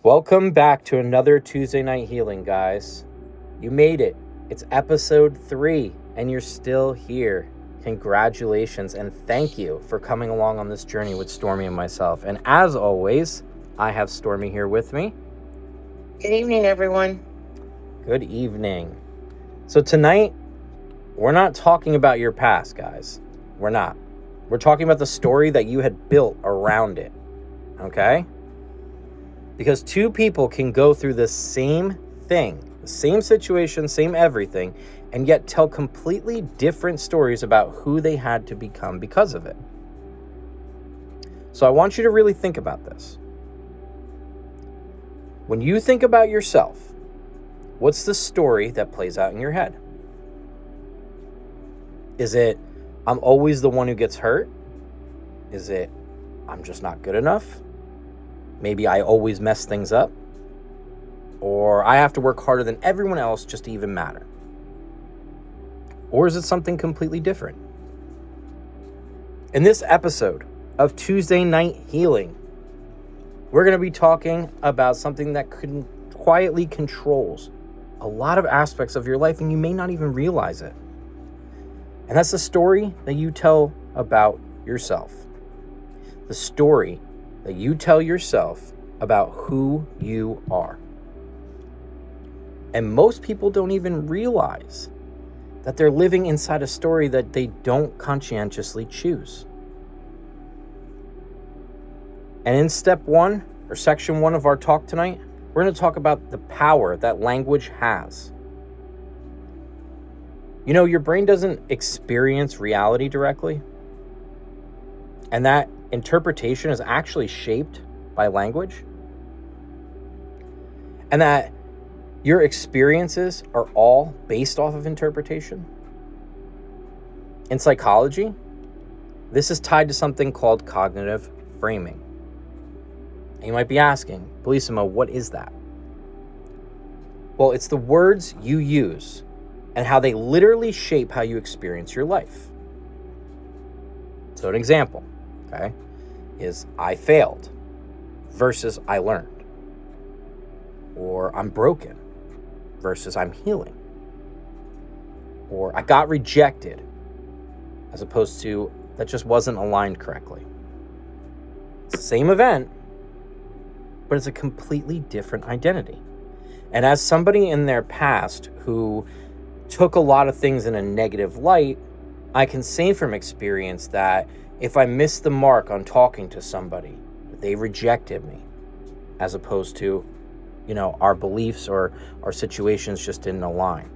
Welcome back to another Tuesday Night Healing, guys. You made it. It's episode 3, and you're still here. Congratulations, and thank you for coming along on this journey with Stormy and myself. And as always, I have Stormy here with me. Good evening, everyone. Good evening. So tonight, we're not talking about your past, guys. We're not. We're talking about the story that you had built around it. Okay? Because two people can go through the same thing, the same situation, same everything, and yet tell completely different stories about who they had to become because of it. So I want you to really think about this. When you think about yourself, what's the story that plays out in your head? Is it, I'm always the one who gets hurt? Is it, I'm just not good enough? Maybe I always mess things up, or I have to work harder than everyone else just to even matter. Or is it something completely different? In this episode of Tuesday Night Healing, we're going to be talking about something that quietly controls a lot of aspects of your life, and you may not even realize it. And that's the story that you tell about yourself. The story that you tell yourself about who you are. And most people don't even realize that they're living inside a story that they don't conscientiously choose. And in step 1, or section 1 of our talk tonight, we're going to talk about the power that language has. You know, your brain doesn't experience reality directly. And that interpretation is actually shaped by language. And that your experiences are all based off of interpretation. In psychology, this is tied to something called cognitive framing. And you might be asking, Bilecimo, what is that? Well, it's the words you use and how they literally shape how you experience your life. So an example, okay, is I failed versus I learned. Or I'm broken versus I'm healing. Or I got rejected as opposed to that just wasn't aligned correctly. It's the same event, but it's a completely different identity. And as somebody in their past who took a lot of things in a negative light, I can say from experience that if I missed the mark on talking to somebody, they rejected me, as opposed to, our beliefs or our situations just didn't align.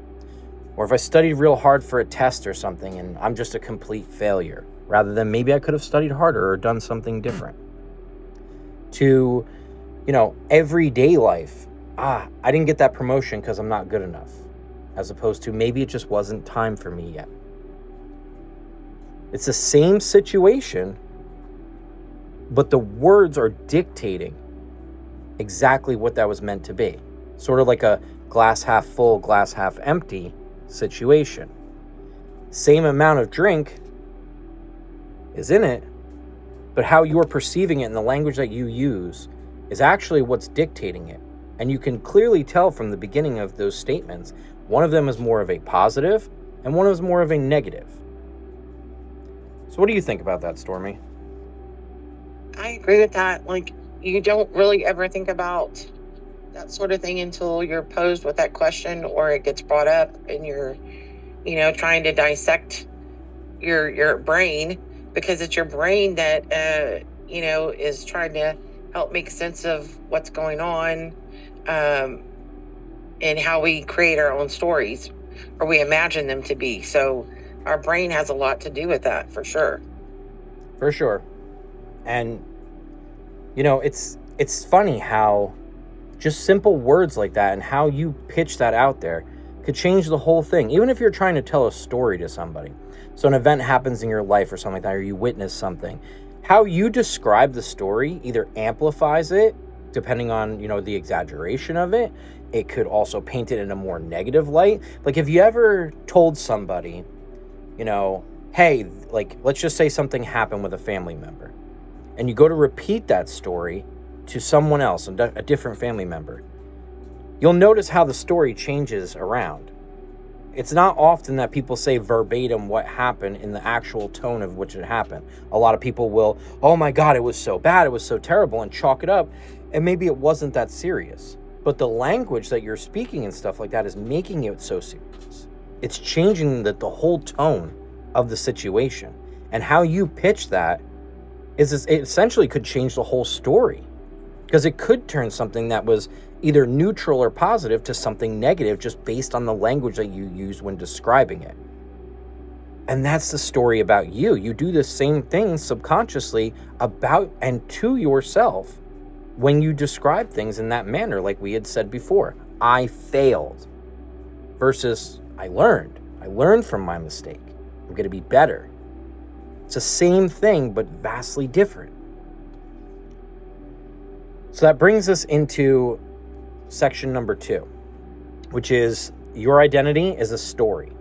Or if I studied real hard for a test or something and I'm just a complete failure, rather than maybe I could have studied harder or done something different. To, everyday life, I didn't get that promotion because I'm not good enough, as opposed to maybe it just wasn't time for me yet. It's the same situation, but the words are dictating exactly what that was meant to be. Sort of like a glass half full, glass half empty situation. Same amount of drink is in it, but how you're perceiving it and the language that you use is actually what's dictating it. And you can clearly tell from the beginning of those statements, one of them is more of a positive and one is more of a negative. So what do you think about that, Stormy? I agree with that. You don't really ever think about that sort of thing until you're posed with that question or it gets brought up and you're, trying to dissect your brain, because it's your brain that, is trying to help make sense of what's going on, and how we create our own stories, or we imagine them to be. So our brain has a lot to do with that, for sure. For sure. And, it's funny how just simple words like that and how you pitch that out there could change the whole thing. Even if you're trying to tell a story to somebody. So an event happens in your life or something like that, or you witness something. How you describe the story either amplifies it, depending on, the exaggeration of it. It could also paint it in a more negative light. Like, if you ever told somebody, hey, let's just say something happened with a family member, and you go to repeat that story, to someone else, a different family member, you'll notice how the story changes around. It's not often that people say verbatim what happened in the actual tone of which it happened. A lot of people will, oh my God, it was so bad, it was so terrible, and chalk it up. And maybe it wasn't that serious. But the language that you're speaking and stuff like that is making it so serious. It's changing the whole tone of the situation. And how you pitch that it essentially could change the whole story. Because it could turn something that was either neutral or positive to something negative just based on the language that you use when describing it. And that's the story about you. You do the same thing subconsciously about and to yourself when you describe things in that manner, like we had said before. I failed versus I learned. I learned from my mistake. I'm going to be better. It's the same thing, but vastly different. So that brings us into section number 2, which is your identity is a story.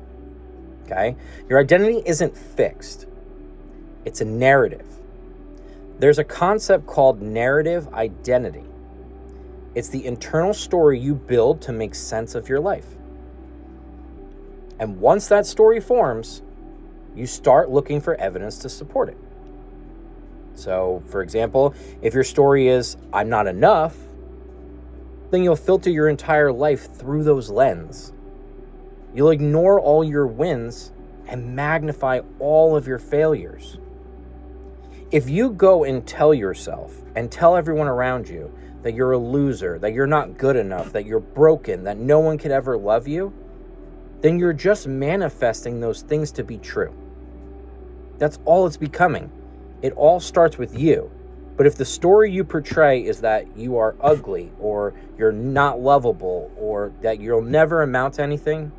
Okay? Your identity isn't fixed. It's a narrative. There's a concept called narrative identity. It's the internal story you build to make sense of your life. And once that story forms, you start looking for evidence to support it. So, for example, if your story is, I'm not enough, then you'll filter your entire life through those lenses. You'll ignore all your wins and magnify all of your failures. If you go and tell yourself and tell everyone around you that you're a loser, that you're not good enough, that you're broken, that no one could ever love you, then you're just manifesting those things to be true. That's all it's becoming. It all starts with you. But if the story you portray is that you are ugly, or you're not lovable, or that you'll never amount to anything,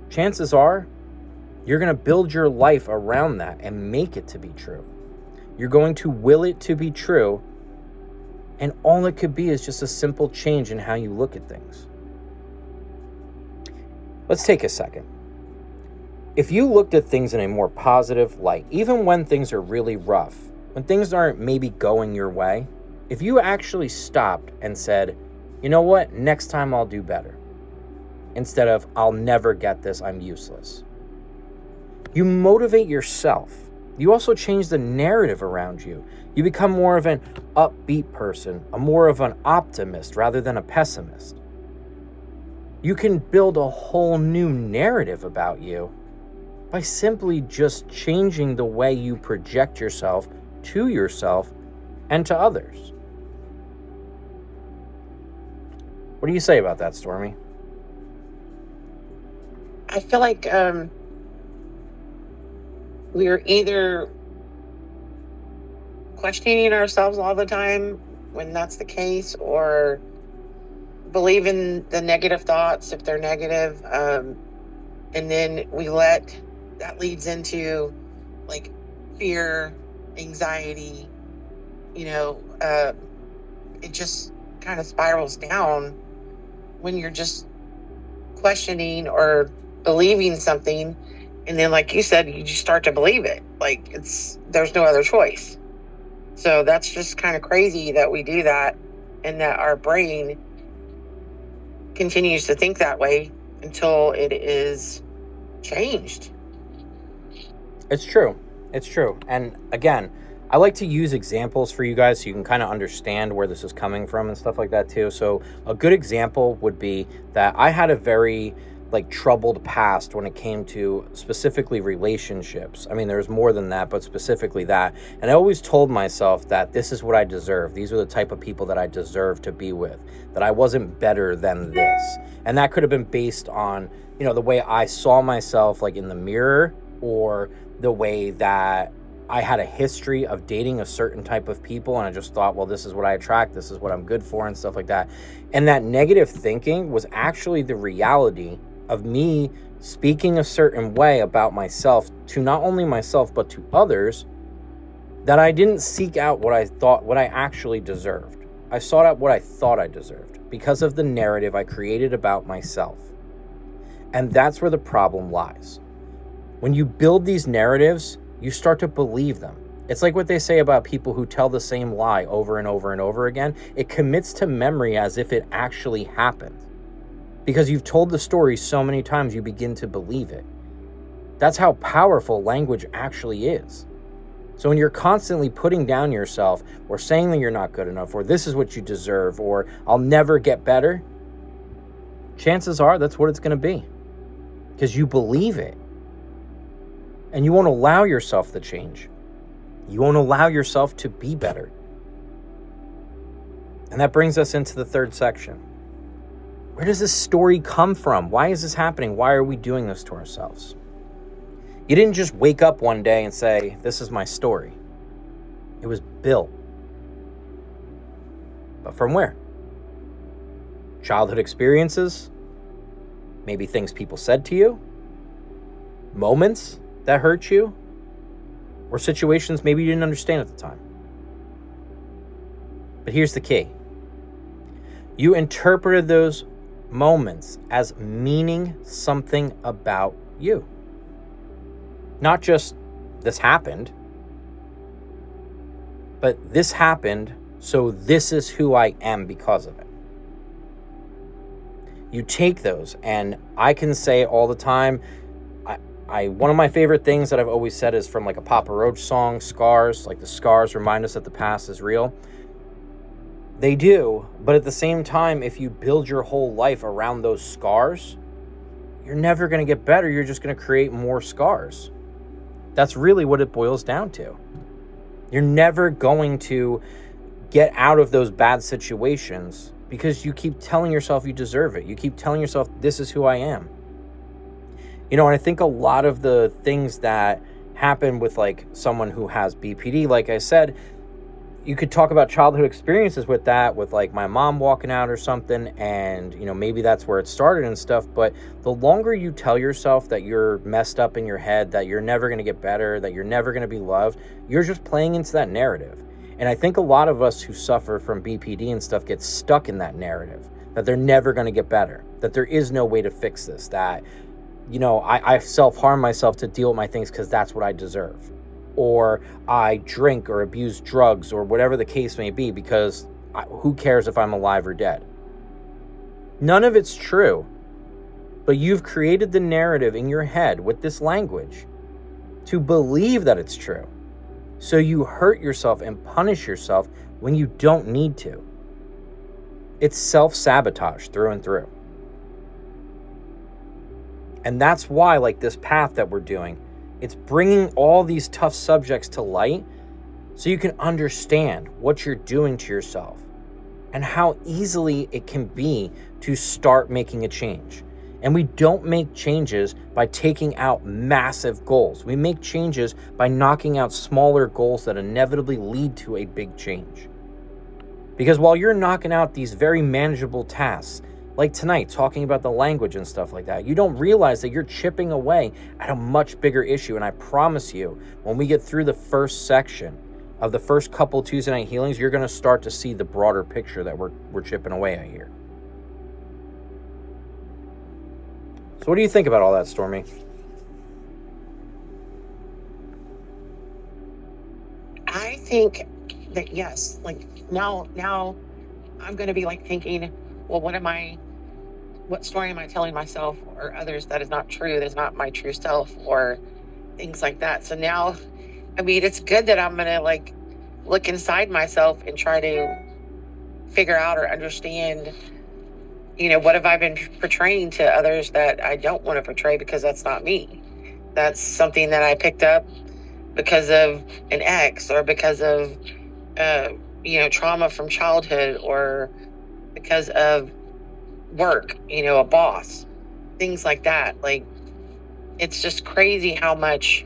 chances are you're going to build your life around that and make it to be true. You're going to will it to be true, and all it could be is just a simple change in how you look at things. Let's take a second. If you looked at things in a more positive light, even when things are really rough, when things aren't maybe going your way, if you actually stopped and said, you know what, next time I'll do better, instead of I'll never get this, I'm useless. You motivate yourself. You also change the narrative around you. You become more of an upbeat person, more of an optimist rather than a pessimist. You can build a whole new narrative about you by simply just changing the way you project yourself to yourself and to others. What do you say about that, Stormy? I feel like we're either questioning ourselves all the time when that's the case, or believing the negative thoughts if they're negative, and then that leads into like fear, anxiety, it just kind of spirals down when you're just questioning or believing something, and then like you said, you just start to believe it. Like there's no other choice. So that's just kind of crazy that we do that, and that our brain continues to think that way until it is changed. It's true. It's true. And again, I like to use examples for you guys so you can kind of understand where this is coming from and stuff like that too. So a good example would be that I had a very troubled past when it came to specifically relationships. I mean, there's more than that, but specifically that. And I always told myself that this is what I deserve. These are the type of people that I deserve to be with, that I wasn't better than this. And that could have been based on, the way I saw myself in the mirror, or the way that I had a history of dating a certain type of people, and I just thought, well, this is what I attract, this is what I'm good for, and stuff like that. And that negative thinking was actually the reality of me speaking a certain way about myself to not only myself, but to others, that I didn't seek out what I actually deserved. I sought out what I thought I deserved because of the narrative I created about myself. And that's where the problem lies. When you build these narratives, you start to believe them. It's like what they say about people who tell the same lie over and over and over again. It commits to memory as if it actually happened. Because you've told the story so many times, you begin to believe it. That's how powerful language actually is. So when you're constantly putting down yourself or saying that you're not good enough, or this is what you deserve, or I'll never get better, chances are that's what it's going to be. Because you believe it. And you won't allow yourself the change. You won't allow yourself to be better. And that brings us into the third section. Where does this story come from? Why is this happening? Why are we doing this to ourselves? You didn't just wake up one day and say, this is my story. It was built. But from where? Childhood experiences? Maybe things people said to you? Moments that hurt you? Or situations maybe you didn't understand at the time? But here's the key. You interpreted those moments as meaning something about you. Not just this happened, but this happened, so this is who I am because of it. You take those, and I can say all the time, one of my favorite things that I've always said is from like a Papa Roach song, Scars, like the scars remind us that the past is real. They do, but at the same time, if you build your whole life around those scars, you're never going to get better. You're just going to create more scars. That's really what it boils down to. You're never going to get out of those bad situations because you keep telling yourself you deserve it. You keep telling yourself, this is who I am. And I think a lot of the things that happen with like someone who has BPD, like I said, you could talk about childhood experiences with that, with like my mom walking out or something, and maybe that's where it started and stuff. But the longer you tell yourself that you're messed up in your head, that you're never going to get better, that you're never going to be loved, you're just playing into that narrative. And I think a lot of us who suffer from BPD and stuff get stuck in that narrative, that they're never going to get better, that there is no way to fix this, that I self-harm myself to deal with my things because that's what I deserve. Or I drink or abuse drugs or whatever the case may be because who cares if I'm alive or dead? None of it's true. But you've created the narrative in your head with this language to believe that it's true. So you hurt yourself and punish yourself when you don't need to. It's self-sabotage through and through. And that's why, like this path that we're doing, it's bringing all these tough subjects to light so you can understand what you're doing to yourself and how easily it can be to start making a change. And we don't make changes by taking out massive goals. We make changes by knocking out smaller goals that inevitably lead to a big change. Because while you're knocking out these very manageable tasks, like tonight, talking about the language and stuff like that, you don't realize that you're chipping away at a much bigger issue. And I promise you, when we get through the first section of the first couple Tuesday night healings, you're going to start to see the broader picture that we're chipping away at here. So what do you think about all that, Stormy? I think that yes, like now I'm going to be like thinking, well, what story am I telling myself or others that is not true, that is not my true self, or things like that. So now, it's good that I'm going to like look inside myself and try to figure out or understand, what have I been portraying to others that I don't want to portray because that's not me. That's something that I picked up because of an ex or because of, trauma from childhood or because of work, a boss, things like that. Like, it's just crazy how much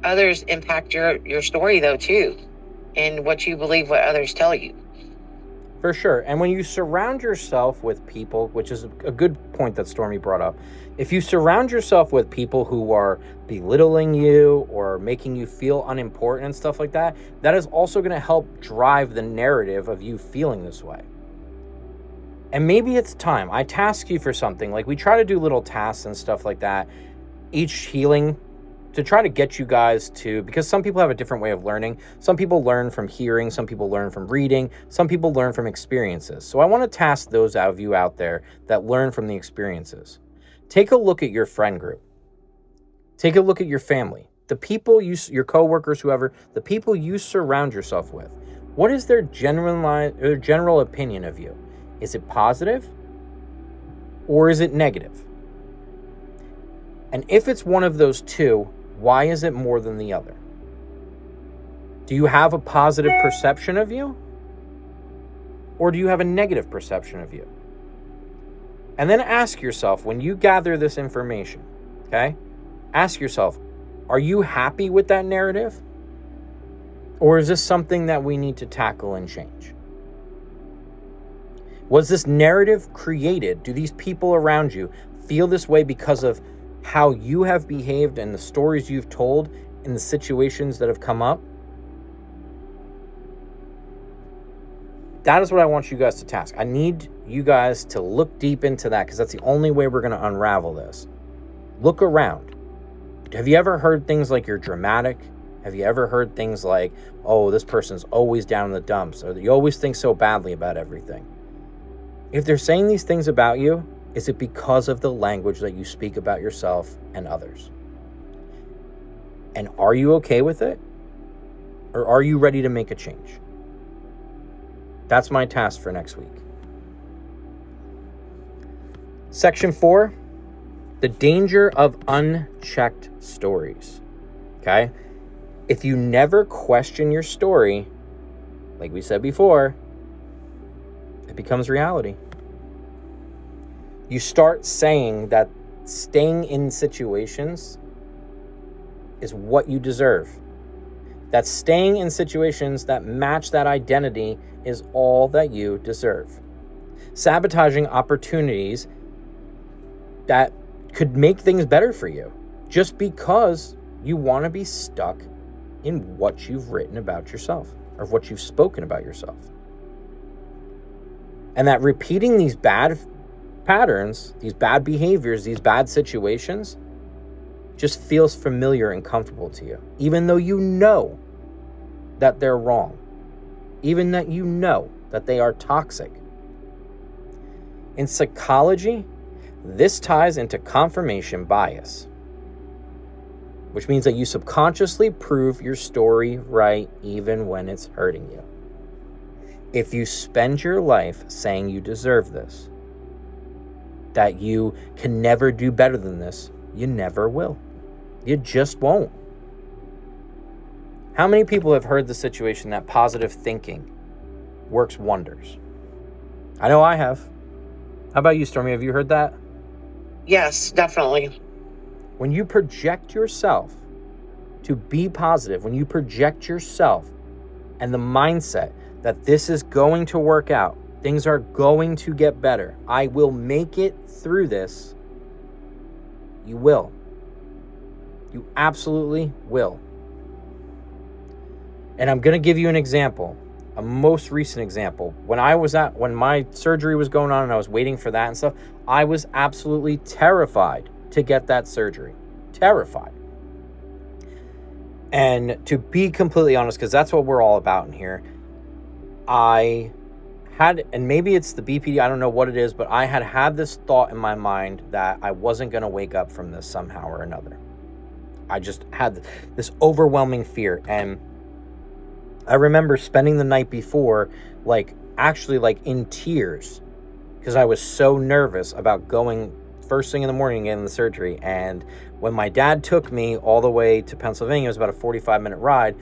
others impact your story though too, and what you believe what others tell you. For sure. And when you surround yourself with people, which is a good point that Stormy brought up, if you surround yourself with people who are belittling you or making you feel unimportant and stuff like that, that is also going to help drive the narrative of you feeling this way. And maybe it's time. I task you for something. Like, we try to do little tasks and stuff like that each healing to try to get you guys to, because some people have a different way of learning. Some people learn from hearing, some people learn from reading, some people learn from experiences. So I want to task those of you out there that learn from the experiences. Take a look at your friend group. Take a look at your family, the people your coworkers, whoever, the people you surround yourself with. What is their general opinion of you? Is it positive or is it negative? And if it's one of those two, why is it more than the other? Do you have a positive perception of you? Or do you have a negative perception of you? And then ask yourself, when you gather this information, okay? Ask yourself, are you happy with that narrative? Or is this something that we need to tackle and change? Was this narrative created? Do these people around you feel this way because of how you have behaved and the stories you've told in the situations that have come up? That is what I want you guys to task. I need you guys to look deep into that, because that's the only way we're going to unravel this. Look around. Have you ever heard things like you're dramatic? Have you ever heard things like, oh, this person's always down in the dumps, or you always think so badly about everything? If they're saying these things about you, is it because of the language that you speak about yourself and others? And are you okay with it? Or are you ready to make a change? That's my task for next week. Section 4, the danger of unchecked stories. Okay? If you never question your story, like we said before, it becomes reality. You start saying that staying in situations is what you deserve. That staying in situations that match that identity is all that you deserve. Sabotaging opportunities that could make things better for you just because you want to be stuck in what you've written about yourself or what you've spoken about yourself. And that repeating these bad patterns, these bad behaviors, these bad situations just feels familiar and comfortable to you, even though you know that they're wrong, even that you know that they are toxic. In psychology, this ties into confirmation bias, which means that you subconsciously prove your story right even when it's hurting you. If you spend your life saying you deserve this, that you can never do better than this, you never will. You just won't. How many people have heard the situation that positive thinking works wonders? I know I have. How about you, Stormy? Have you heard that? Yes, definitely. When you project yourself to be positive, when you project yourself and the mindset that this is going to work out, things are going to get better, I will make it through this, you will. You absolutely will. And I'm going to give you an example, a most recent example. When my surgery was going on and I was waiting for that and stuff, I was absolutely terrified to get that surgery. Terrified. And to be completely honest, because that's what we're all about in here, I had, and maybe it's the BPD, I don't know what it is, but I had this thought in my mind that I wasn't going to wake up from this somehow or another. I just had this overwhelming fear. And I remember spending the night before, actually in tears, because I was so nervous about going first thing in the morning and getting the surgery. And when my dad took me all the way to Pennsylvania, it was about a 45-minute ride.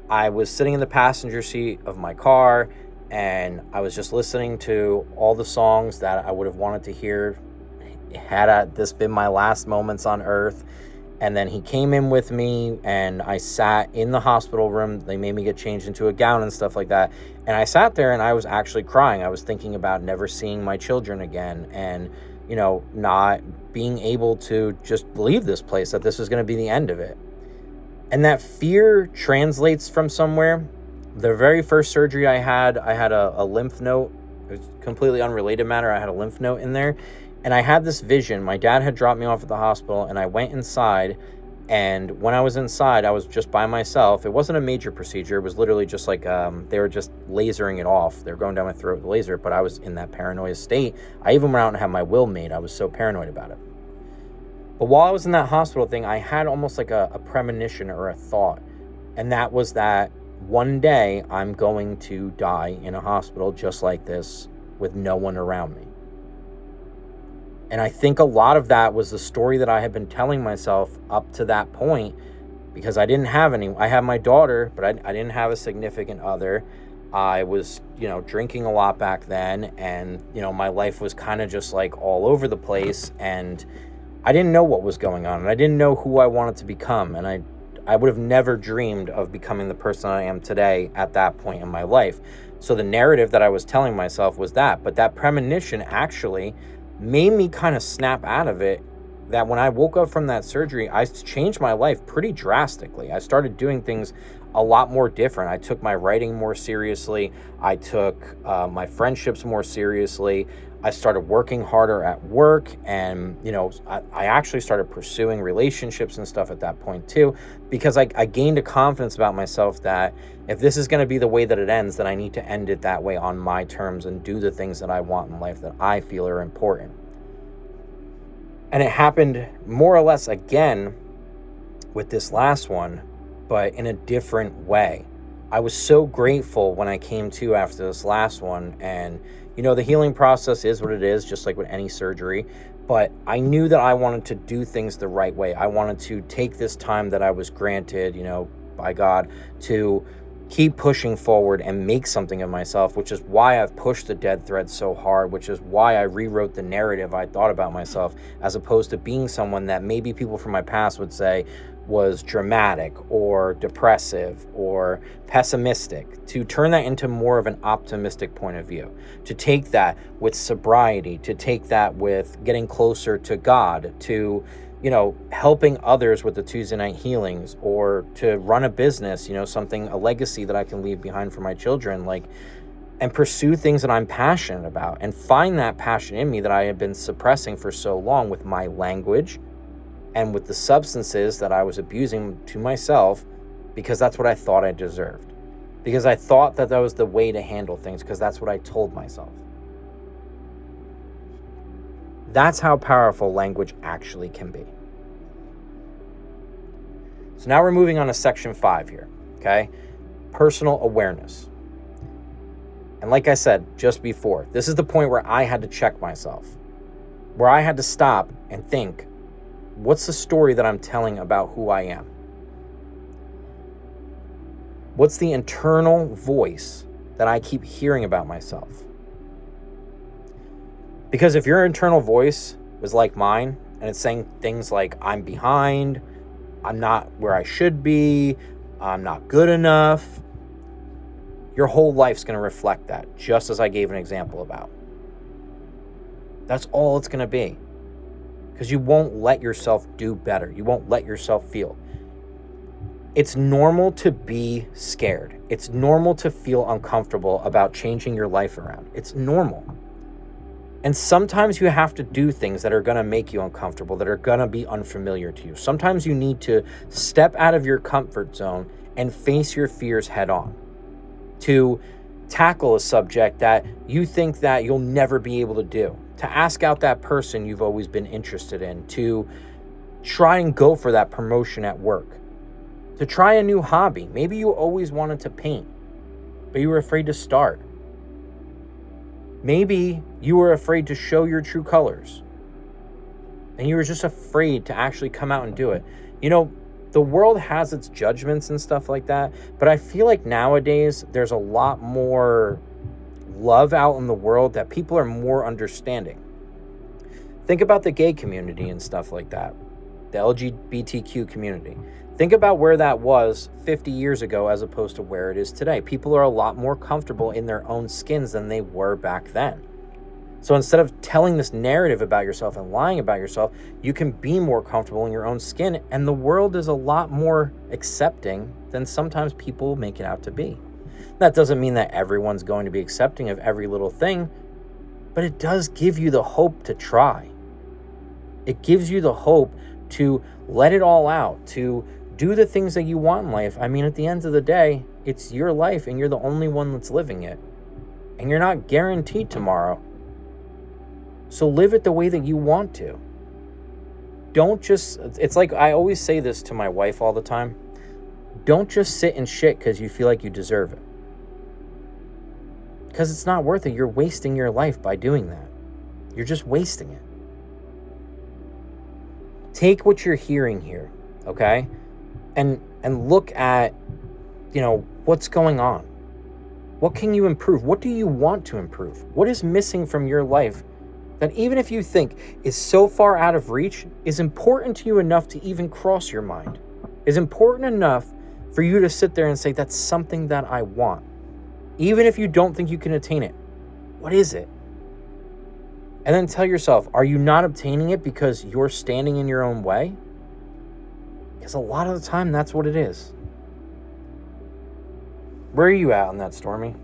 I was sitting in the passenger seat of my car, and I was just listening to all the songs that I would have wanted to hear had this been my last moments on earth. And then he came in with me, and I sat in the hospital room. They made me get changed into a gown and stuff like that. And I sat there and I was actually crying. I was thinking about never seeing my children again, and, not being able to just leave this place, that this was going to be the end of it. And that fear translates from somewhere. The very first surgery I had a lymph node. It was completely unrelated matter. I had a lymph node in there. And I had this vision. My dad had dropped me off at the hospital, and I went inside, And when I was inside, I was just by myself. It wasn't a major procedure. It was literally just like they were just lasering it off. They were going down my throat with a laser, but I was in that paranoia state. I even went out and had my will made. I was so paranoid about it. But while I was in that hospital thing, I had almost like a premonition or a thought. And that was that one day I'm going to die in a hospital just like this with no one around me. And I think a lot of that was the story that I had been telling myself up to that point, because I didn't have any. I had my daughter, but I didn't have a significant other. I was, drinking a lot back then, and, my life was kind of just like all over the place, and I didn't know what was going on, and I didn't know who I wanted to become, and I would have never dreamed of becoming the person I am today at that point in my life. So the narrative that I was telling myself was that, but that premonition actually made me kind of snap out of it, that when I woke up from that surgery, I changed my life pretty drastically. I started doing things a lot more different. I took my writing more seriously. I took my friendships more seriously. I started working harder at work, and, I actually started pursuing relationships and stuff at that point too, because I gained a confidence about myself that if this is going to be the way that it ends, then I need to end it that way on my terms and do the things that I want in life that I feel are important. And it happened more or less again with this last one, but in a different way. I was so grateful when I came to after this last one, and the healing process is what it is, just like with any surgery, but I knew that I wanted to do things the right way. I wanted to take this time that I was granted, by God, to keep pushing forward and make something of myself, which is why I've pushed the dead thread so hard, which is why I rewrote the narrative I thought about myself, as opposed to being someone that maybe people from my past would say was dramatic or depressive or pessimistic, to turn that into more of an optimistic point of view, to take that with sobriety, to take that with getting closer to God, to helping others with the Tuesday night healings, or to run a business, a legacy that I can leave behind for my children, and pursue things that I'm passionate about, and find that passion in me that I had been suppressing for so long with my language and with the substances that I was abusing to myself, because that's what I thought I deserved, because I thought that was the way to handle things, because that's what I told myself. That's how powerful language actually can be. So now we're moving on to section 5 here, okay? Personal awareness. And like I said just before, this is the point where I had to check myself, where I had to stop and think, what's the story that I'm telling about who I am? What's the internal voice that I keep hearing about myself? Because if your internal voice was like mine, and it's saying things like, I'm behind, I'm not where I should be, I'm not good enough, your whole life's going to reflect that, just as I gave an example about. That's all it's going to be. Because you won't let yourself do better. You won't let yourself feel. It's normal to be scared. It's normal to feel uncomfortable about changing your life around. It's normal. And sometimes you have to do things that are going to make you uncomfortable, that are going to be unfamiliar to you. Sometimes you need to step out of your comfort zone and face your fears head on, to tackle a subject that you think that you'll never be able to do, to ask out that person you've always been interested in, to try and go for that promotion at work, to try a new hobby. Maybe you always wanted to paint, but you were afraid to start. Maybe you were afraid to show your true colors, and you were just afraid to actually come out and do it. The world has its judgments and stuff like that, but I feel like nowadays there's a lot more love out in the world, that people are more understanding. Think about the gay community and stuff like that, the LGBTQ community. Think about where that was 50 years ago as opposed to where it is today. People are a lot more comfortable in their own skins than they were back then. So instead of telling this narrative about yourself and lying about yourself, you can be more comfortable in your own skin, and the world is a lot more accepting than sometimes people make it out to be. That doesn't mean that everyone's going to be accepting of every little thing, but it does give you the hope to try. It gives you the hope to let it all out, to do the things that you want in life. I mean, at the end of the day, it's your life and you're the only one that's living it. And you're not guaranteed tomorrow. So live it the way that you want to. Don't just, it's like I always say this to my wife all the time. Don't just sit and shit because you feel like you deserve it. Because it's not worth it. You're wasting your life by doing that. You're just wasting it. Take what you're hearing here, okay? And look at, what's going on. What can you improve? What do you want to improve? What is missing from your life that even if you think is so far out of reach, is important to you enough to even cross your mind? Is important enough for you to sit there and say, that's something that I want. Even if you don't think you can attain it. What is it? And then tell yourself, are you not obtaining it because you're standing in your own way? Because a lot of the time, that's what it is. Where are you at on that, Stormy?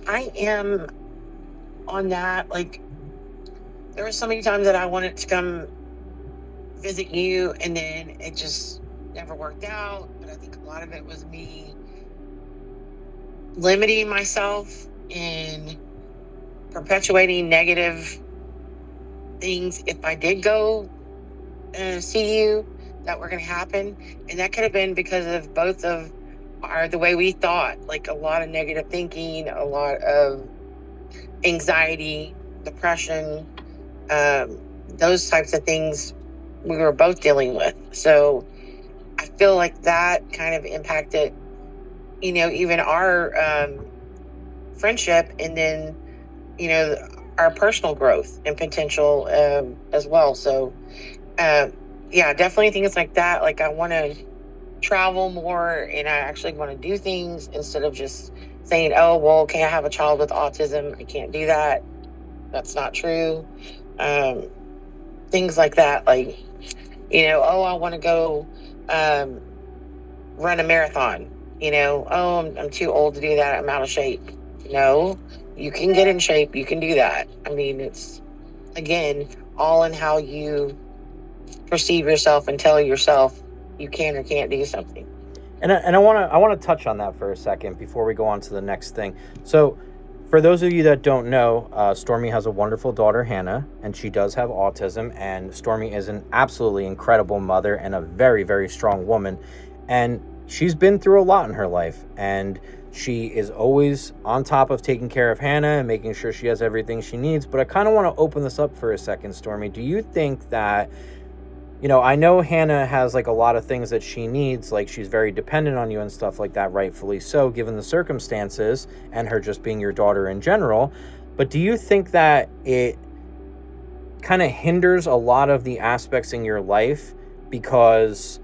I am on that. Like, there were so many times that I wanted to come visit you, and then it just never worked out. But I think a lot of it was me limiting myself and perpetuating negative things if I did go see you that were going to happen. And that could have been because of both of the way we thought, like a lot of negative thinking, a lot of anxiety, depression, those types of things we were both dealing with. So I feel like that kind of impacted, even our friendship, and then, our personal growth and potential as well. So, definitely things like that. Like, I want to travel more, and I actually want to do things instead of just saying, oh, well, okay, I have a child with autism, I can't do that. That's not true. Things like that. Like, I want to go run a marathon. I'm too old to do that, I'm out of shape. No, you can get in shape, you can do that. I mean, it's, again, all in how you perceive yourself and tell yourself you can or can't do something. And I want to touch on that for a second before we go on to the next thing. So, for those of you that don't know, Stormy has a wonderful daughter, Hannah, and she does have autism. And Stormy is an absolutely incredible mother and a very, very strong woman. And she's been through a lot in her life. And she is always on top of taking care of Hannah and making sure she has everything she needs. But I kind of want to open this up for a second, Stormy. Do you think that, I know Hannah has like a lot of things that she needs, like she's very dependent on you and stuff like that, rightfully so, given the circumstances and her just being your daughter in general. But do you think that it kind of hinders a lot of the aspects in your life because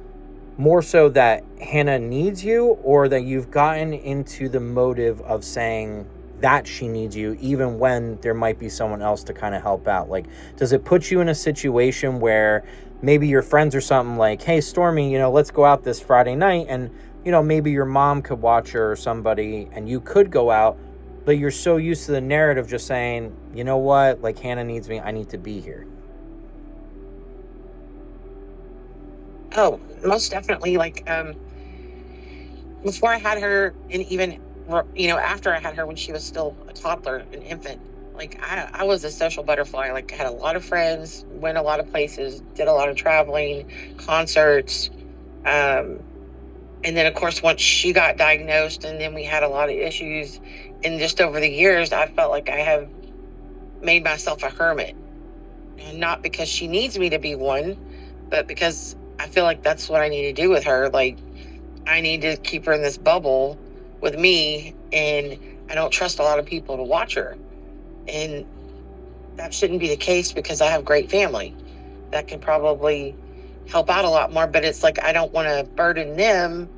more so that Hannah needs you, or that you've gotten into the motive of saying that she needs you even when there might be someone else to kind of help out? Like, does it put you in a situation where maybe your friends or something like, hey, Stormy, let's go out this Friday night, and, maybe your mom could watch her or somebody and you could go out, but you're so used to the narrative just saying, you know what, like, Hannah needs me, I need to be here. Oh, most definitely. Like, before I had her, and even, after I had her when she was still a toddler, an infant, like, I was a social butterfly. Like, I had a lot of friends, went a lot of places, did a lot of traveling, concerts. And then, of course, once she got diagnosed, and then we had a lot of issues, and just over the years, I felt like I have made myself a hermit. And not because she needs me to be one, but because I feel like that's what I need to do with her. Like, I need to keep her in this bubble with me, and I don't trust a lot of people to watch her. And that shouldn't be the case, because I have great family that can probably help out a lot more. But it's like, I don't want to burden them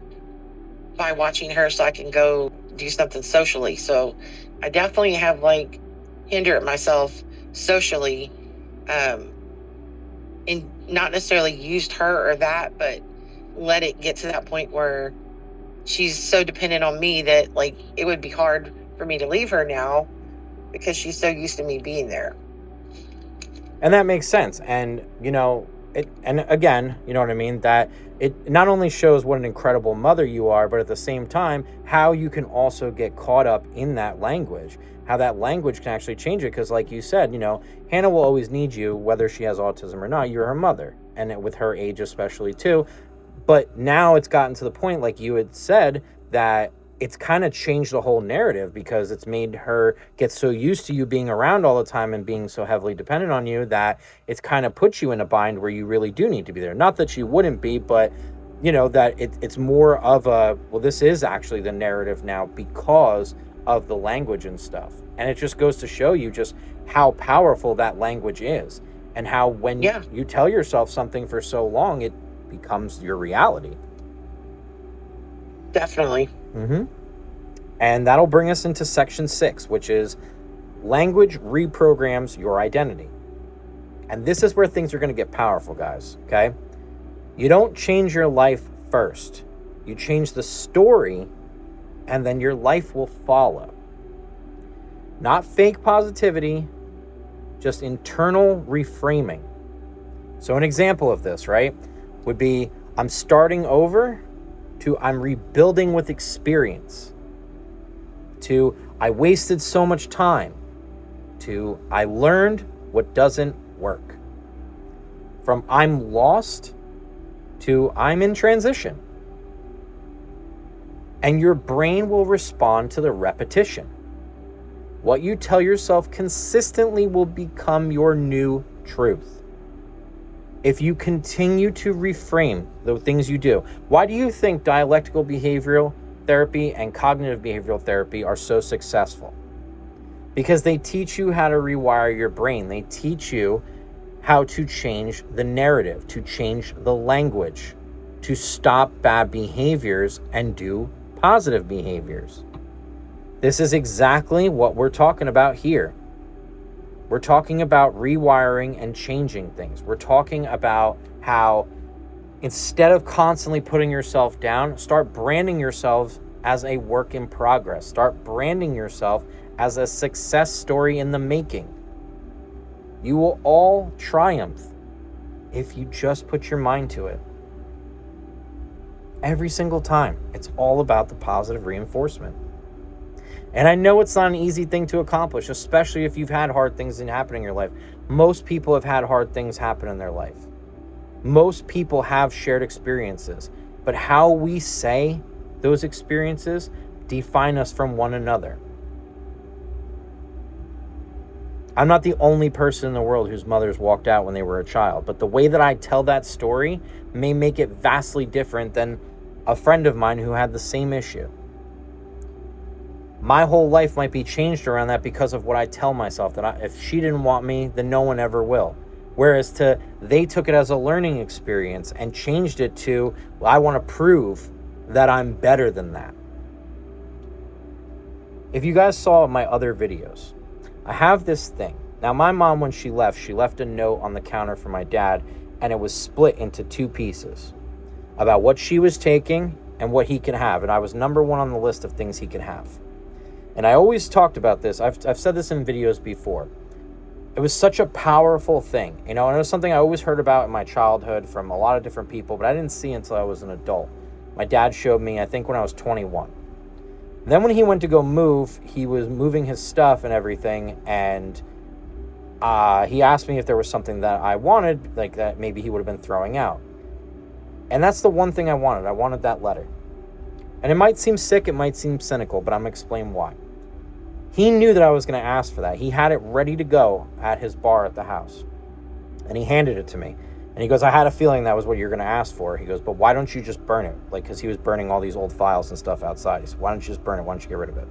by watching her so I can go do something socially. So I definitely have like hindered myself socially, and not necessarily used her or that, but let it get to that point where she's so dependent on me that like it would be hard for me to leave her now, because she's so used to me being there. And that makes sense. And, and again, you know what I mean? That it not only shows what an incredible mother you are, but at the same time, how you can also get caught up in that language, how that language can actually change it. Because like you said, Hannah will always need you, whether she has autism or not. You're her mother. And with her age especially too. But now it's gotten to the point, like you had said, that it's kind of changed the whole narrative, because it's made her get so used to you being around all the time and being so heavily dependent on you that it's kind of put you in a bind where you really do need to be there. Not that you wouldn't be, but that it's more of a, well, this is actually the narrative now because of the language and stuff. And it just goes to show you just how powerful that language is, and how when you tell yourself something for so long, it becomes your reality. Definitely. Mm-hmm. And that'll bring us into section 6, which is language reprograms your identity. And this is where things are going to get powerful, guys. Okay. You don't change your life first. You change the story, and then your life will follow. Not fake positivity, just internal reframing. So an example of this, right, would be I'm starting over, to I'm rebuilding with experience, to I wasted so much time, to I learned what doesn't work. From I'm lost to I'm in transition. And your brain will respond to the repetition. What you tell yourself consistently will become your new truth. If you continue to reframe the things you do. Why do you think dialectical behavioral therapy and cognitive behavioral therapy are so successful? Because they teach you how to rewire your brain. They teach you how to change the narrative, to change the language, to stop bad behaviors and do positive behaviors. This is exactly what we're talking about here. We're talking about rewiring and changing things. We're talking about how instead of constantly putting yourself down, start branding yourself as a work in progress. Start branding yourself as a success story in the making. You will all triumph if you just put your mind to it. Every single time. It's all about the positive reinforcement. And I know it's not an easy thing to accomplish, especially if you've had hard things happen in your life. Most people have had hard things happen in their life. Most people have shared experiences. But how we say those experiences define us from one another. I'm not the only person in the world whose mothers walked out when they were a child. But the way that I tell that story may make it vastly different than a friend of mine who had the same issue. My whole life might be changed around that because of what I tell myself, that if she didn't want me, then no one ever will. Whereas they took it as a learning experience and changed it to, well, I want to prove that I'm better than that. If you guys saw my other videos, I have this thing. Now, my mom, when she left a note on the counter for my dad, and it was split into 2 pieces about what she was taking and what he can have. And I was number 1 on the list of things he could have. And I always talked about this. I've said this in videos before. It was such a powerful thing. And it was something I always heard about in my childhood from a lot of different people, but I didn't see until I was an adult. My dad showed me, I think, when I was 21. Then when he went to go move, he was moving his stuff and everything, and he asked me if there was something that I wanted, like that maybe he would have been throwing out. And that's the one thing I wanted. I wanted that letter. And it might seem sick, it might seem cynical, but I'm going to explain why. He knew that I was going to ask for that. He had it ready to go at his bar at the house. And he handed it to me. And he goes, I had a feeling that was what you're going to ask for. He goes, but why don't you just burn it? Like, because he was burning all these old files and stuff outside. He said, why don't you just burn it? Why don't you get rid of it?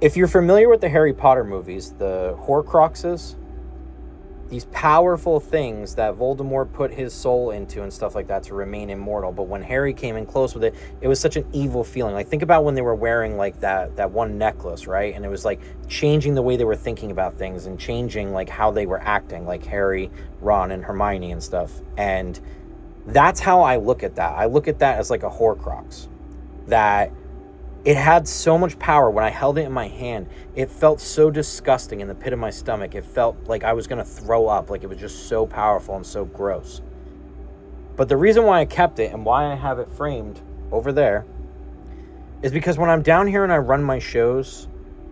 If you're familiar with the Harry Potter movies, the Horcruxes, these powerful things that Voldemort put his soul into and stuff like that to remain immortal. But when Harry came in close with it, it was such an evil feeling. Like, think about when they were wearing like that one necklace, right? And it was like changing the way they were thinking about things and changing like how they were acting, like Harry, Ron, and Hermione and stuff. And that's how I look at that. I look at that as like a Horcrux that It had so much power. When I held it in my hand, it felt so disgusting in the pit of my stomach. It felt like I was going to throw up, like it was just so powerful and so gross. But the reason why I kept it and why I have it framed over there is because when I'm down here and I run my shows,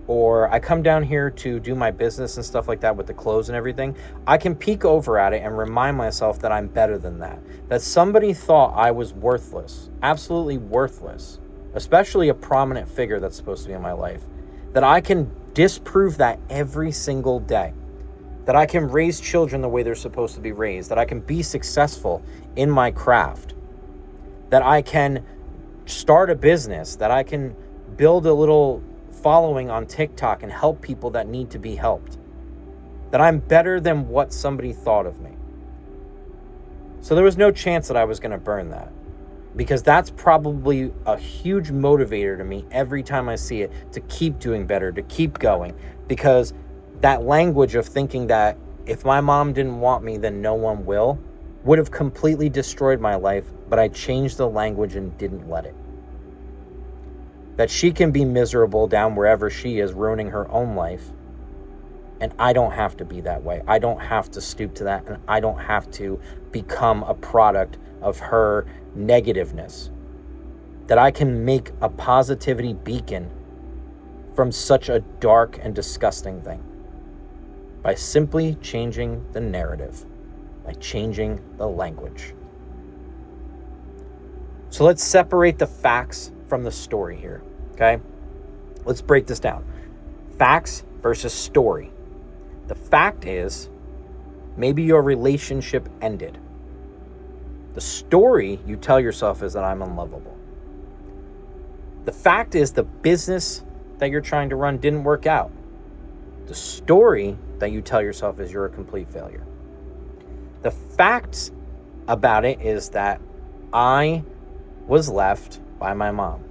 or I come down here to do my business and stuff like that with the clothes and everything, I can peek over at it and remind myself that I'm better than that. That somebody thought I was worthless, absolutely worthless, especially a prominent figure that's supposed to be in my life. That I can disprove that every single day. That I can raise children the way they're supposed to be raised. That I can be successful in my craft. That I can start a business. That I can build a little following on TikTok and help people that need to be helped. That I'm better than what somebody thought of me. So there was no chance that I was going to burn that, because that's probably a huge motivator to me every time I see it, to keep doing better, to keep going, because that language of thinking that if my mom didn't want me, then no one will, would have completely destroyed my life, but I changed the language and didn't let it. That she can be miserable down wherever she is, ruining her own life. And I don't have to be that way. I don't have to stoop to that. And I don't have to become a product of her negativeness. That I can make a positivity beacon from such a dark and disgusting thing. By simply changing the narrative. By changing the language. So let's separate the facts from the story here, okay? Let's break this down. Facts versus story. The fact is, maybe your relationship ended. The story you tell yourself is that I'm unlovable. The fact is, the business that you're trying to run didn't work out. The story that you tell yourself is you're a complete failure. The fact about it is that I was left by my mom.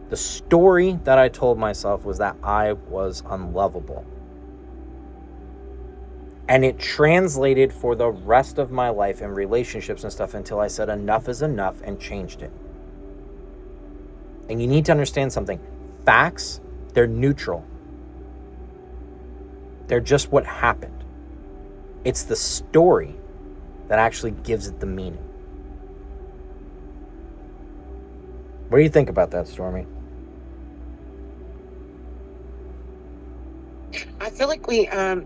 The story that I told myself was that I was unlovable. And it translated for the rest of my life in relationships and stuff until I said enough is enough and changed it. And you need to understand something. Facts, they're neutral. They're just what happened. It's the story that actually gives it the meaning. What do you think about that, Stormy? I feel like we, the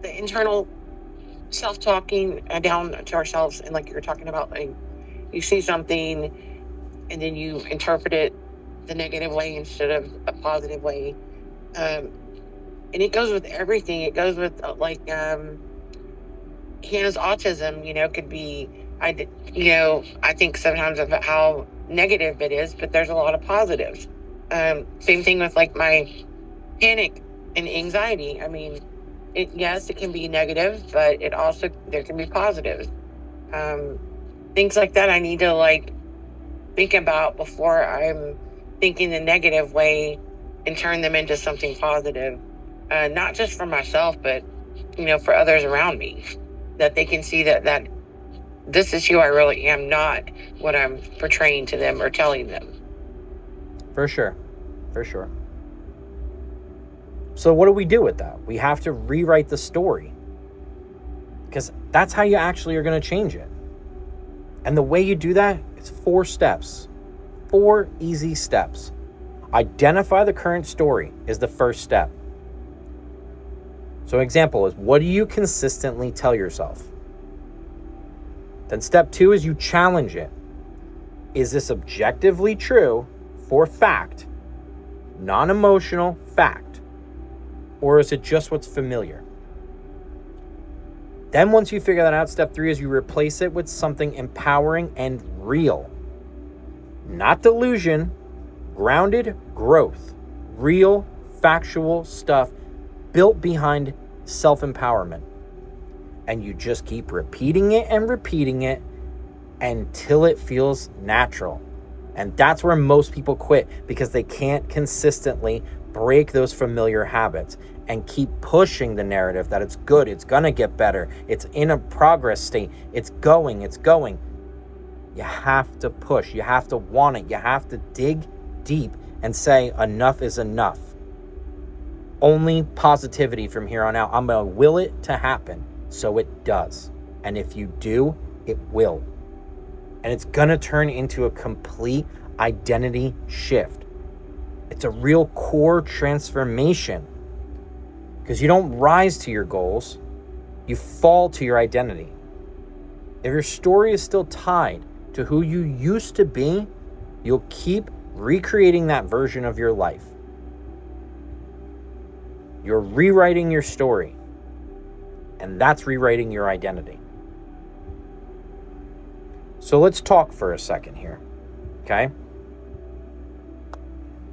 internal self-talking down to ourselves, and like you were talking about, like you see something and then you interpret it the negative way instead of a positive way. And it goes with everything. It goes with Hannah's autism, could be, I think sometimes of how negative it is, but there's a lot of positives. Same thing with like my panic and anxiety. I mean, yes, it can be negative, but there can be positives. Things like that I need to think about before I'm thinking the negative way and turn them into something positive. Not just for myself, but, for others around me, that they can see that this is who I really am, not what I'm portraying to them or telling them. For sure. So what do we do with that? We have to rewrite the story, because that's how you actually are going to change it. And the way you do that, it's 4 steps. 4 easy steps. Identify the current story is the first step. So an example is, what do you consistently tell yourself? Then step 2 is you challenge it. Is this objectively true for fact, non-emotional fact? Or is it just what's familiar? Then once you figure that out, step 3 is you replace it with something empowering and real. Not delusion, grounded growth. Real, factual stuff built behind self-empowerment. And you just keep repeating it until it feels natural. And that's where most people quit, because they can't consistently break those familiar habits and keep pushing the narrative that it's good, it's gonna get better, it's in a progress state, it's going. You have to push, you have to want it, you have to dig deep and say enough is enough. Only positivity from here on out. I'm going to will it to happen, so it does. And if you do, it will. And it's going to turn into a complete identity shift. It's a real core transformation, because you don't rise to your goals, you fall to your identity. If your story is still tied to who you used to be, you'll keep recreating that version of your life. You're rewriting your story, and that's rewriting your identity. So let's talk for a second here, okay?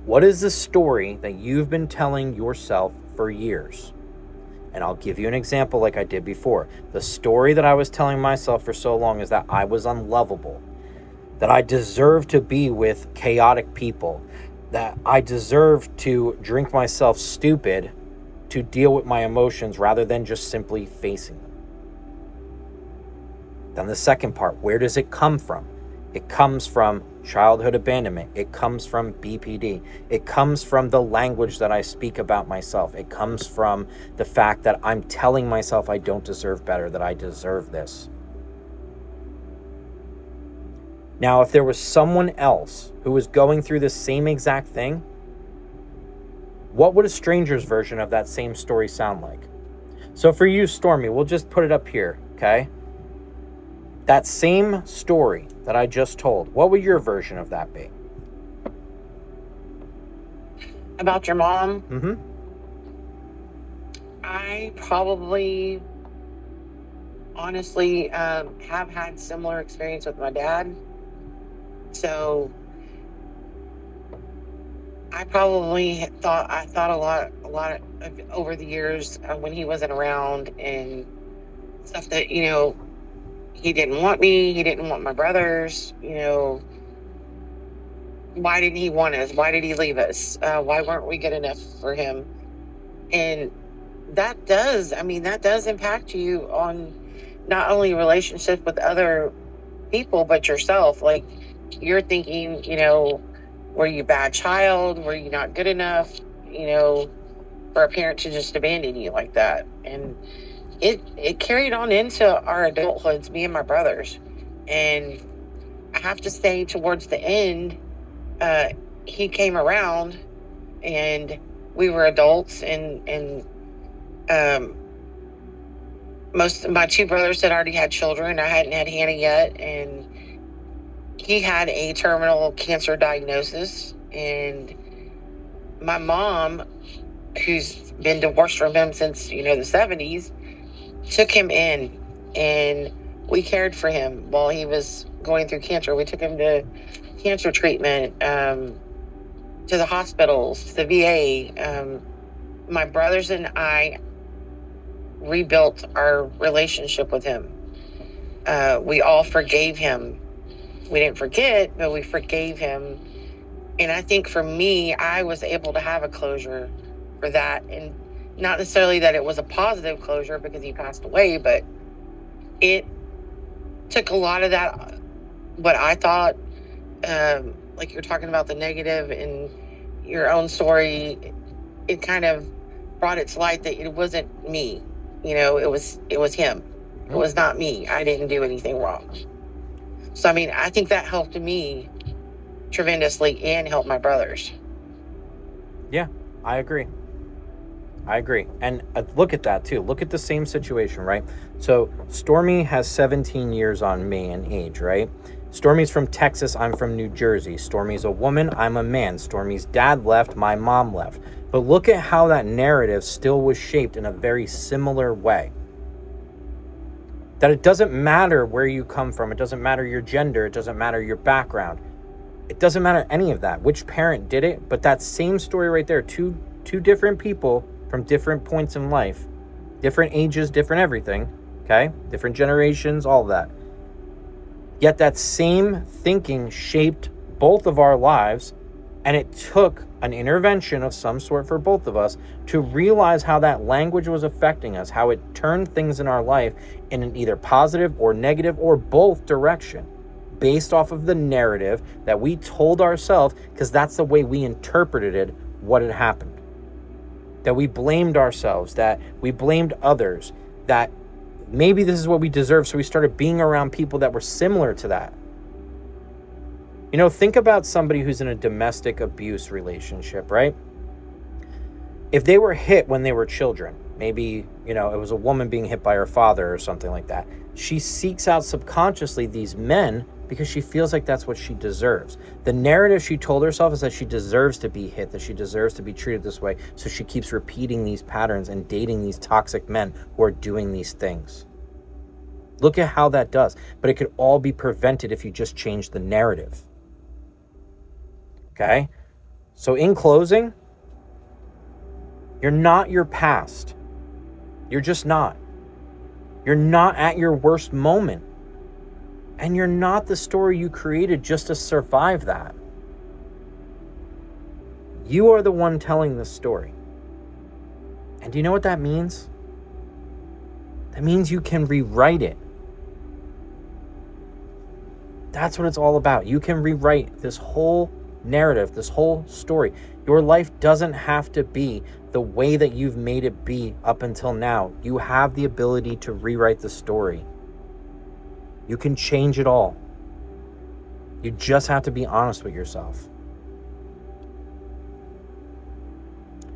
What is the story that you've been telling yourself for years? And I'll give you an example like I did before. The story that I was telling myself for so long is that I was unlovable, that I deserved to be with chaotic people, that I deserved to drink myself stupid to deal with my emotions rather than just simply facing them. Then the second part, where does it come from? It comes from childhood abandonment. It comes from BPD. It comes from the language that I speak about myself. It comes from the fact that I'm telling myself I don't deserve better, that I deserve this. Now, if there was someone else who was going through the same exact thing, what would a stranger's version of that same story sound like? So for you, Stormy, we'll just put it up here, okay? That same story that I just told, what would your version of that be? About your mom? Mm-hmm. I probably, honestly, have had similar experience with my dad. So I probably thought a lot of, over the years when he wasn't around, and stuff that, he didn't want me. He didn't want my brothers. Why didn't he want us? Why did he leave us? Why weren't we good enough for him? And that does impact you on not only relationships with other people, but yourself. Like, you're thinking, were you a bad child? Were you not good enough? For a parent to just abandon you like that. And it carried on into our adulthoods, me and my brothers. And I have to say, towards the end, he came around, and we were adults, and most of my two brothers had already had children. I hadn't had Hannah yet, and he had a terminal cancer diagnosis. And my mom, who's been divorced from him since, the 70s, took him in, and we cared for him while he was going through cancer. We took him to cancer treatment, to the hospitals, to the VA. My brothers and I rebuilt our relationship with him. We all forgave him. We didn't forget, but we forgave him. And I think for me, I was able to have a closure for that. And not necessarily that it was a positive closure because he passed away, but it took a lot of that, what I thought, like you're talking about the negative in your own story, it kind of brought it to light that it wasn't me. It was him. It was not me. I didn't do anything wrong. So, I think that helped me tremendously and helped my brothers. Yeah, I agree. And look at that too. Look at the same situation, right? So Stormy has 17 years on me in age, right? Stormy's from Texas. I'm from New Jersey. Stormy's a woman. I'm a man. Stormy's dad left. My mom left. But look at how that narrative still was shaped in a very similar way. That it doesn't matter where you come from. It doesn't matter your gender. It doesn't matter your background. It doesn't matter any of that. Which parent did it? But that same story right there, two different people from different points in life, different ages, different everything, okay? Different generations, all of that. Yet that same thinking shaped both of our lives, and it took an intervention of some sort for both of us to realize how that language was affecting us, how it turned things in our life in an either positive or negative or both direction. based off of the narrative that we told ourselves, because that's the way we interpreted what had happened. That we blamed ourselves, that we blamed others, that maybe this is what we deserve, so we started being around people that were similar to that. You know, think about somebody who's in a domestic abuse relationship, right? If they were hit when they were children, maybe, you know, it was a woman being hit by her father or something like that, she seeks out subconsciously these men because she feels like that's what she deserves. The narrative she told herself is that she deserves to be hit, that she deserves to be treated this way, so she keeps repeating these patterns and dating these toxic men who are doing these things. Look at how that does. But it could all be prevented if you just change the narrative. Okay? So in closing, you're not your past. You're just not. You're not at your worst moment. And you're not the story you created just to survive that. You are the one telling the story. And do you know what that means? That means you can rewrite it. That's what it's all about. You can rewrite this whole narrative, this whole story. Your life doesn't have to be the way that you've made it be up until now. You have the ability to rewrite the story. You can change it all. You just have to be honest with yourself.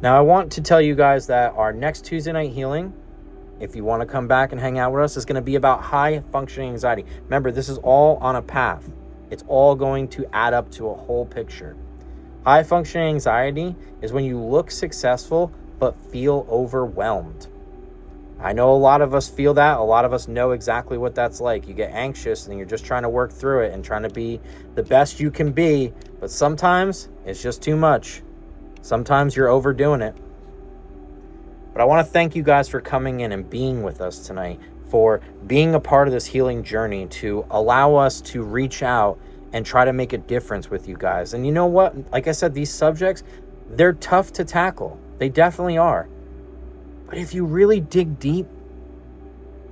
Now, I want to tell you guys that our next Tuesday night healing, if you want to come back and hang out with us, is going to be about high functioning anxiety. Remember, this is all on a path. It's all going to add up to a whole picture. High functioning anxiety is when you look successful but feel overwhelmed. I know a lot of us feel that. A lot of us know exactly what that's like. You get anxious and you're just trying to work through it and trying to be the best you can be. But sometimes it's just too much. Sometimes you're overdoing it. But I want to thank you guys for coming in and being with us tonight, for being a part of this healing journey, to allow us to reach out and try to make a difference with you guys. And you know what? Like I said, these subjects, they're tough to tackle. They definitely are. But if you really dig deep,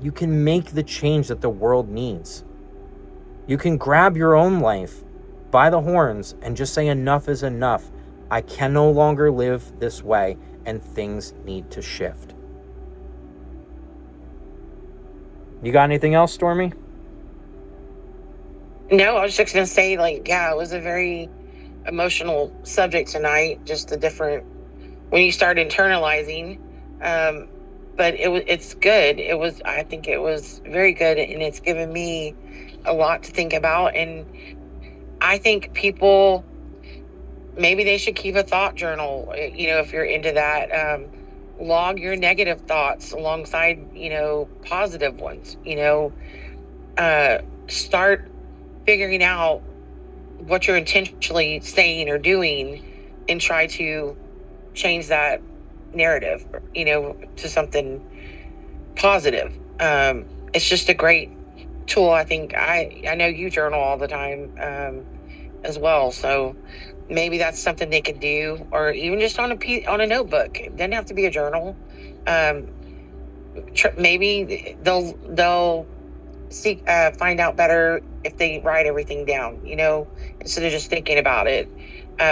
you can make the change that the world needs. You can grab your own life by the horns and just say enough is enough. I can no longer live this way, and things need to shift. You got anything else, Stormy? No, I was just going to say, it was a very emotional subject tonight. Just the different, when you start internalizing, but it's good. I think it was very good, and it's given me a lot to think about. And I think people, maybe they should keep a thought journal, if you're into that. Log your negative thoughts alongside, positive ones, start figuring out what you're intentionally saying or doing and try to change that narrative, to something positive. It's just a great tool. I think I know you journal all the time, as well. So maybe that's something they could do, or even just on a notebook. It doesn't have to be a journal. Maybe they'll find out better if they write everything down, instead of just thinking about it.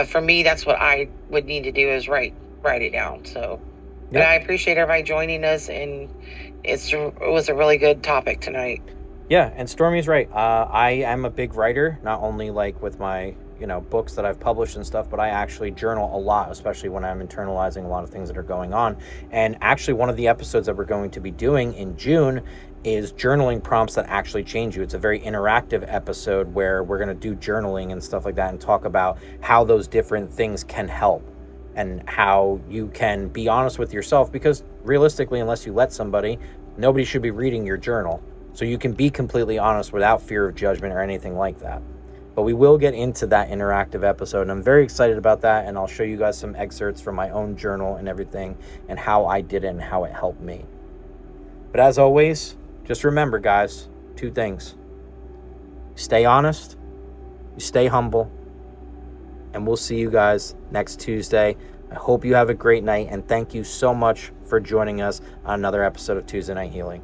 For me, that's what I would need to do, is write it down. So, But I appreciate everybody joining us, and it was a really good topic tonight. Yeah, and Stormy's right. I am a big writer, not only with my books that I've published and stuff, but I actually journal a lot, especially when I'm internalizing a lot of things that are going on. And actually, one of the episodes that we're going to be doing in June is journaling prompts that actually change you. It's a very interactive episode where we're going to do journaling and stuff like that and talk about how those different things can help and how you can be honest with yourself, because realistically, unless you let somebody, nobody should be reading your journal. So you can be completely honest without fear of judgment or anything like that. But we will get into that interactive episode, and I'm very excited about that, and I'll show you guys some excerpts from my own journal and everything, and how I did it and how it helped me. But as always, just remember, guys, 2 things. Stay honest, you stay humble, and we'll see you guys next Tuesday. I hope you have a great night, and thank you so much for joining us on another episode of Tuesday Night Healing.